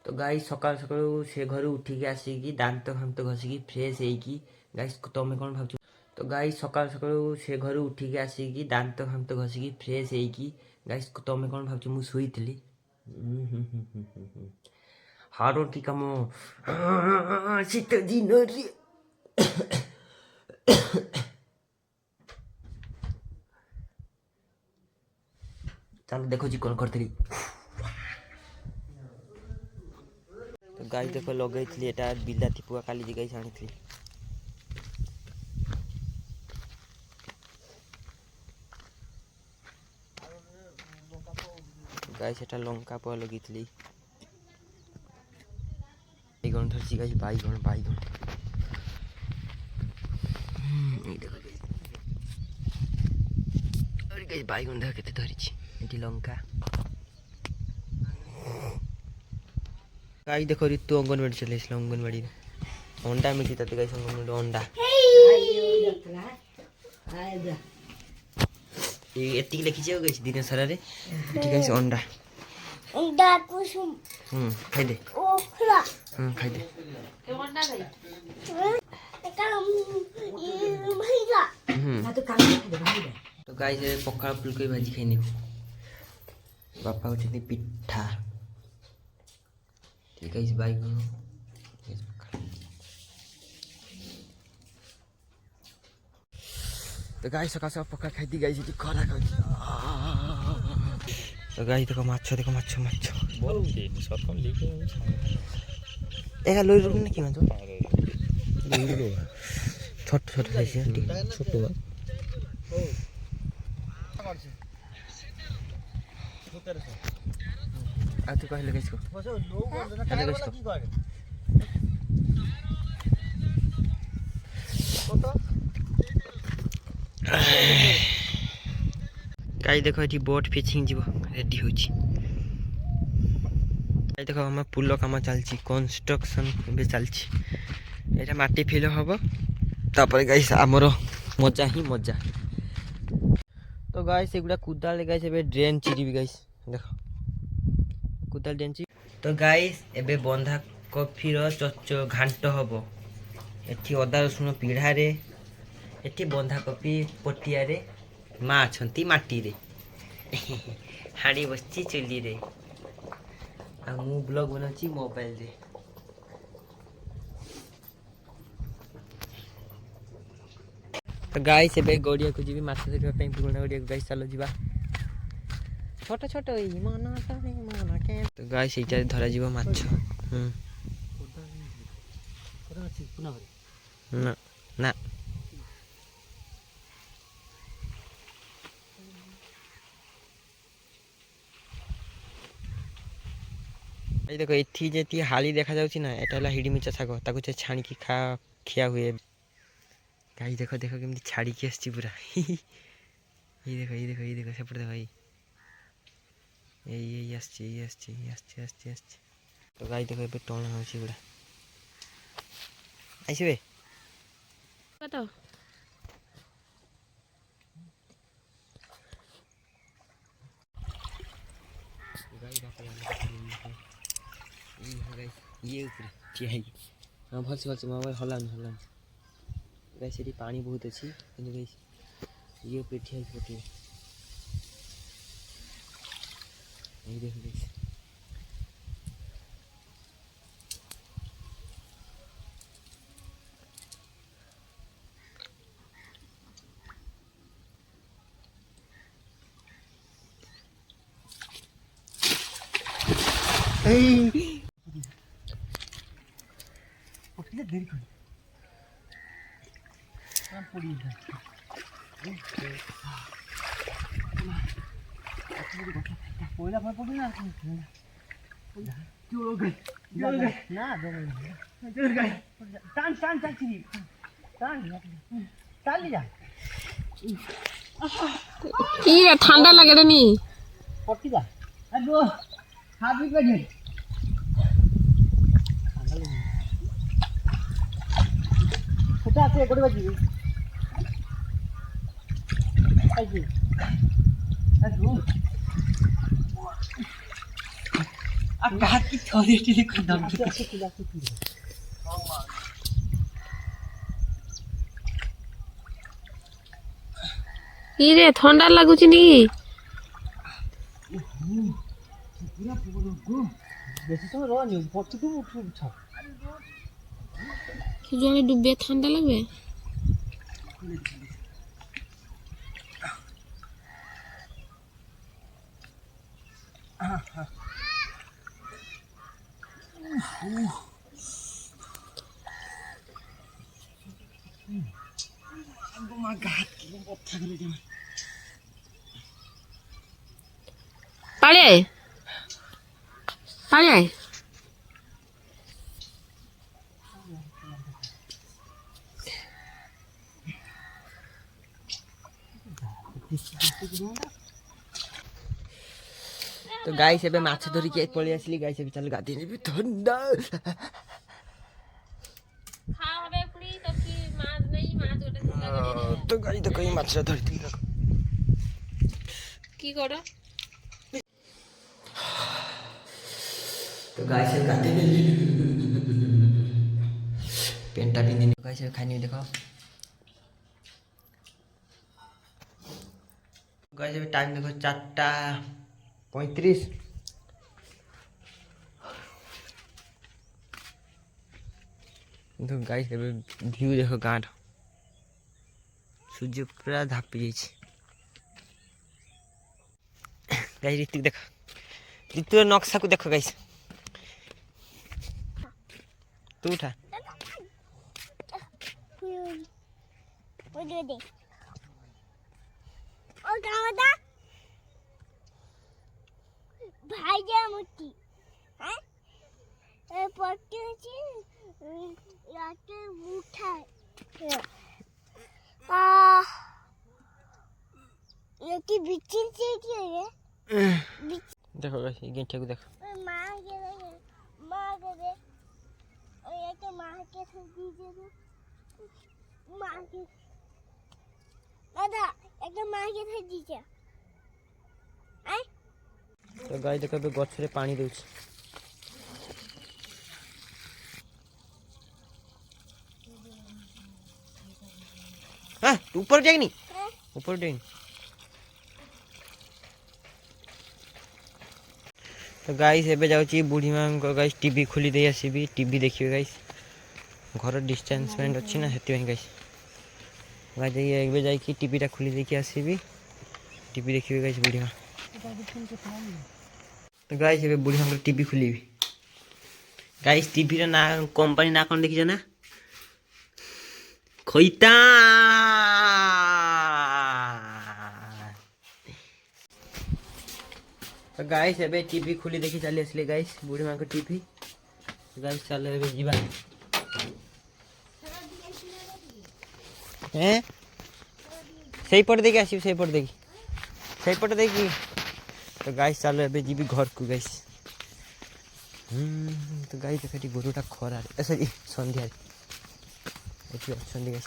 तो गाइस सकाल सकाल से घर उठिकी आसिकी दांत फांत घसिकी फ्रेश होइकी गाइस तुम कौन भाव। तो गाइस सकाल सकाल से घर उठिकी आसिकी दांत फांत घसिकी फ्रेश होइकी गाइस तुम कौन भाव मु शुईली हारोटी कम शीत दिन चल देखो जी कौन करती। तो गाई देख लगे एटा बिलाती पुआ काली गाई आनी गाई से लंका पुआ लगी बैगन धरसी गाई बैगन बैगन गाई बैगन देख के धरी लंका गाई देख ऋतु अंगनवाड़ी चले अंगनवाड़ी अंडा मिली तक गाई अंगनवाड़ी अंडा ये लिखी गई दिन सारा गाई अंडा खाई दे खाई दे तो गाई से पखाड़ फुलकोबी भाजी खाई बापा होती पिठा ठीक है बैगन तो गाई सका सब पका खाई गाई खरा खा तो गाई देखो माछ देखो माछ माछ एका लोई रुक ना कि माछ छोट छोट साइज छोट आ तू कहले किसको कहले किसको गाई देख ये बोट फिचिंग जीव रेडी हो देख आम पुल कम चलती कंस्ट्रक्शन भी चलती ये माटी फिल हम तापर गाई आमर मजा ही मजा। तो गाई से गुड़ा कुदाल गाई ड्रेन चिरी गाई देख कुदाल ड्रेन चिरी। तो गाई एबे बंधा कफिर घांट हम एटी अदा रसुण पिढ़ारे एटी बंधा कफि पटिया माँ अच्छा माटी रे हाड़ी बसची चुली रे मु ब्लॉग बनाऊँ मोबाइल रे। तो गाई से गड़िया को जी माछ धरने पुराना गड़िया गाई चलो जा छोट छोट तो गाई से धरा जीव माछ ना ना देख ये जी हाली देखा जाऊँगी ना यहाँ हिड़मिचा शाग ताकू छाणी खिया हुए गाई देख देख केमती छाड़ी आसची पूरा ये देख ये देख ये देख सेपटे देख ये आसची तो गाई देख ए टण हो गुड़ा आसबे ये ठिया हाँ भलसे भलसे मोबाइल हलानी हलानी गाई से पानी बहुत अच्छी गाई ये ठिया पटे ये देख गाई देरी कर पड़ी पहला फल पड़ी ना जोड़ गई ना जोड़ गई टान टान टान चिरी टान टान ले जा की रे ठंडा लगे रे नी पट्टी जा आ दो हाथ भी कर कुछ आते गोटे बाजी কি রে ঠান্ডা লাগুଛି নি কি জলে ডুবে ঠান্ডা লাগবে পারে পারে তো গাইস ଏବେ ମାଛ ଧରିକି ପଳେଇ ଆସିଲି ଗାଇସ୍ ଏବେ ଚାଲ ଗାଧେଇ ନେବି ଥଣ୍ଡା তো গাইস দেখো এই ମାଛটা ଧରିଥିଲି ଦେଖ কি কর তো গাইস ଏବେ ଗାଧେଇ ନେଲି পেনটা পিନ୍ଧିନି ଗାଇସ୍ ଏବେ ଖାଇନି ଦେଖ गाइस अभी टाइम देखो 4:35 तो गाइस अभी व्यू देखो गाँव सूर्य पूरा धापी जाइए गाइस ऋतिक देखो ऋतु नक्शा को देखो गाइस तू उठा ভাইজা মুটি হ্যাঁ এ পড়তে হচ্ছে রাতে উঠায় এটি বিচিন কি রে देखो गाइस ये गेंठे को देखो মা গেলে মা গেলে ওই একটা মাকে দিয়ে দে মাকে দাদা একটা মাকে দিয়েছে तो गाइस देखो अभी गछ रे पानी दउछ हां ऊपर जाइनी ऊपर जाइनी तो गाइस एबे जाउची बुढ़ी मां को गाइस टीवी खोली दे आसीबी टीवी देखियो गाइस घर डिस्टेंसमेंट अछि ना हेति गाइस गाइस एबे जाई की टीवी टा खोली देखि आसीबी टीवी देखियो गाइस बुढ़ी मां तो गाइस एबे बुढ़ी मां टीवी खोलीबी गाइस टीवी रा ना कंपनी ना कोन देखि ना खोइता तो गाइस एबे टीवी खोली देखि चली असले गाइस बुढ़ी मां को टीवी गाइस चलो एबे जीवा हैं सही पट देखि आसी सही पट देखि तो गाइस चलो एबे जीबी घर को गाइस तो गाइस देखि गोरुटा खरा सॉरी संध्या एठी संध्या गाइस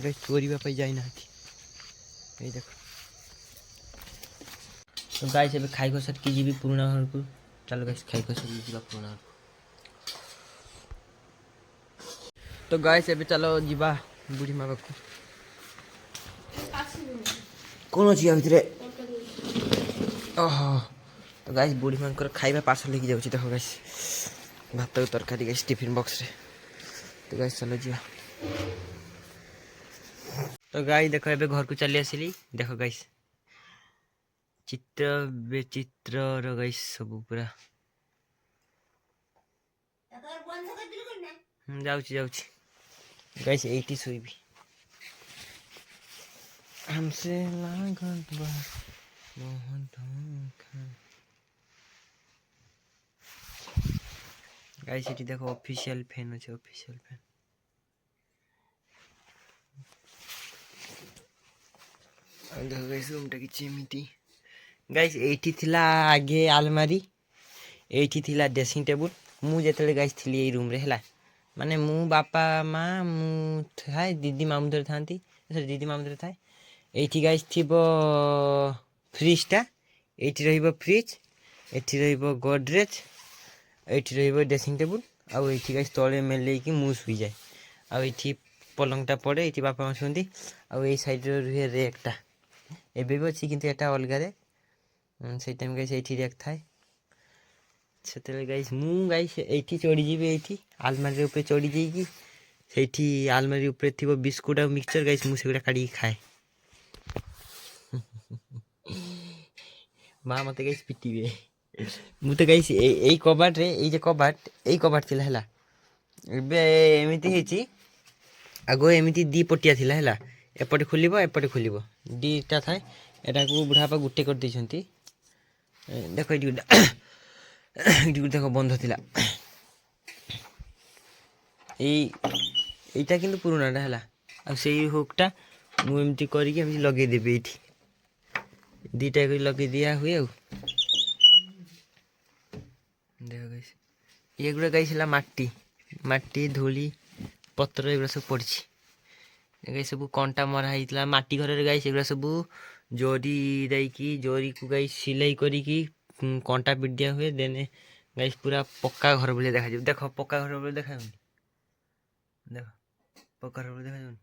रे चोरी पे जाई ना ये देखो तो गाइस एबे खाई को सट की जीबी पुराना घर को चलो गाइस खाई को सट जीबा पुराना तो गाइस एबे चलो जीबा बुढ़ी माँ को कौन अच्छी भितर ओहो तो गाइस बुढ़ी माँ खाइबा पार्सल लेके जाऊँ देखो गाइस भात तरकारी गाइस टिफिन बॉक्स रे तो गाइस चलो जीवा तो गाइस देखो एबे घर को चली आसिली देखो गाइस चित्र बेचित्र रो गाइस सब पूरा जाउची गाइस 80 सोईबी हमसे लागल बा मोहन धोखा गाइस एटी देखो ऑफिशियल फैन আছে ऑफिशियल फैन देखो गाइस रूमटा किछि एमिति गाइस एटी थिला आगे अलमारी एटी थिला ड्रेसिंग टेबल मु जेतले गाइस थिली ए रूम रे हला ମାନେ ମୁଁ ବାପା ମା ମୁଁ ଥାଏ, ଦିଦି ମାମୁଁ ଘରେ ଥାନ୍ତି, ଦିଦି ମାମୁଁ ଘରେ ଥାଏ। এইଠି ଗାଇସ୍ ଥିବ ଫ୍ରିଜ୍ଟା, এইଠି ରହିବ ଫ୍ରିଜ୍, ଏଠି ରହିବ ଗୋଡ୍ରେଜ୍, এইଠି ରହିବ ଡ୍ରେସିଂ ଟେବୁଲ୍, ଆଉ এইଠି ଗାଇସ୍ ତଳେ ମେଲେଇକି ମୁଁ ଶୋଇଯାଏ। ଆଉ ଏଇଠି ପଲଙ୍କଟା ପଡ଼େ, ଏଇଠି ବାପା ମା ଶୁଅନ୍ତି। ଆଉ ଏଇ ସାଇଡ଼୍ରେ ରୁହେ ରେକ୍ଟା, ଏବେ ବି ଅଛି କିନ୍ତୁ ଏଟା ଅଲଗାରେ। ସେଇ ଟାଇମ୍ ଗାଇସ୍ ଏଇଠି ରେକ୍ ଥାଏ। ସେତେବେଳେ ଗାଇସ୍ ମୁଁ ଗାଇସ୍ ଏଇଠି ଚଢ଼ିଯିବି, ଏଇଠି ଆଲମାରି ଉପରେ ଚଢ଼ି ଯାଇକି ସେଇଠି ଆଲମାରି ଉପରେ ଥିବ ବିସ୍କୁଟ୍ ଆଉ ମିକ୍ସଚର୍ ଗାଇସ୍, ମୁଁ ସେଗୁଡ଼ା କାଢ଼ିକି ଖାଏ। ମା ମୋତେ ଗାଇସ୍ ପିଟିବେ। ମୁଁ ତ ଗାଇସ୍ ଏଇ କବାଟରେ, ଏଇ ଯେ କବାଟ, ଏଇ କବାଟ ଥିଲା ହେଲା, ଏବେ ଏମିତି ହେଇଛି। ଆଗ ଏମିତି ଦି ପଟିଆ ଥିଲା ହେଲା, ଏପଟେ ଖୋଲିବ ଏପଟେ ଖୋଲିବ, ଦିଟା ଥାଏ। ଏଟାକୁ ବୁଢ଼ାବାପା ଗୋଟେ କରିଦେଇଛନ୍ତି। ଦେଖ ଏଇଠି ଗୋଟେ ଏଇଠି ଗୋଟେ ଦେଖ ବନ୍ଧ ଥିଲା। এইଟା କିନ୍ତୁ ପୁରୁଣାଟା ହେଲା। ଆଉ ସେଇ ହୁକ୍ଟା ମୁଁ ଏମିତି କରିକି ଏମିତି ଲଗେଇଦେବି, ଏଇଠି ଦୁଇଟା କରି ଲଗେଇ ଦିଆ ହୁଏ। ଆଉ ଦେଖ ଗାଇସ୍, ଏଗୁଡ଼ା ଗାଇସ୍ ହେଲା ମାଟି ଧୂଳି ପତ୍ର ଏଗୁଡ଼ା ସବୁ ପଡ଼ିଛି। ଏ ସବୁ କଣ୍ଟା ମରା ହେଇଥିଲା ମାଟି ଘରରେ ଗାଈ, ସେଗୁଡ଼ା ସବୁ ଜରି ଦେଇକି ଜରିକୁ ଗାଈ ସିଲେଇ କରିକି କଣ୍ଟା ପିଟି ଦିଆ ହୁଏ। ଦେନ୍ ଗାଈ ପୁରା ପକ୍କା ଘର ଭଳିଆ ଦେଖାଯିବ। ଦେଖ ପକ୍କା ଘର ଭଳିଆ ଦେଖାଯାଉନି, ଦେଖ ପକ୍କା ଘର ଭଳିଆ ଦେଖାଯାଉନି।